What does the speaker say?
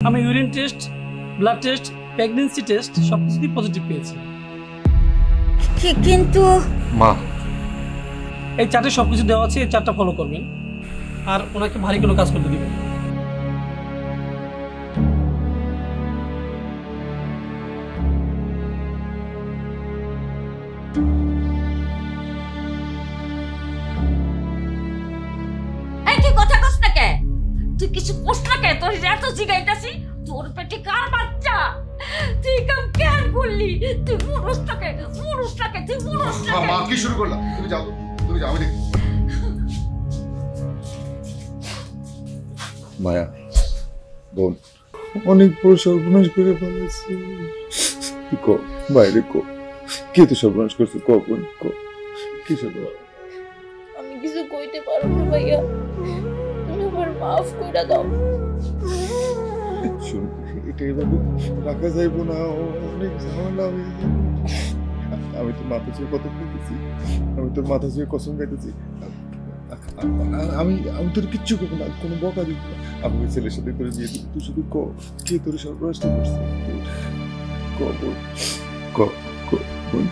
আমি urine test, blood test, pregnancy test সবকিছুতেই positive পেয়েছি। কিন্তু মা, এই চার্টে সবকিছু দেওয়া আছে, এই চার্টটা ফলো করবেন আর ওনাকে ভারী কোনো কাজ করতে দিবেন। এই তুই কথা কস না কে? তুই কিছু কস না কে? তোর এত জিগাইতাছি, তোর পেটে কার বাচ্চা? তুই কাম কেন করলি? তুই পুরুষটাকে তুই পুরুষটাকে মা কি শুরু করলা? তুমি যাও, তুমি যাও, আমি দেখি। মায়া বোন অনেক বড় সর্বনাশ করে ফেলেছে। কো বাইরে কো, কে তো সর্বনাশ করছে? কো বোন কো, কি সর্বনাশ? আমি কিছু কইতে পারবো না ভাইয়া, তুমি আমার মাফ করে দাও। শুন, এটা এভাবে রাখা যাইব না, অনেক ঝামেলা হয়ে যাবে। আমি তো মাথা ছুঁয়ে কত খাইতেছি, আমি তোর মাথা ছুঁয়ে কসম খাইতেছি। আমি আমি তোর কিচ্ছু করবো না, কোনো বকা দিব না। আমি ওই ছেলের সাথে করে বিয়ে দিব। তুই শুধু ক, কে তোর সর্বনাশটা করছে? ক বোন, ক ক বোন।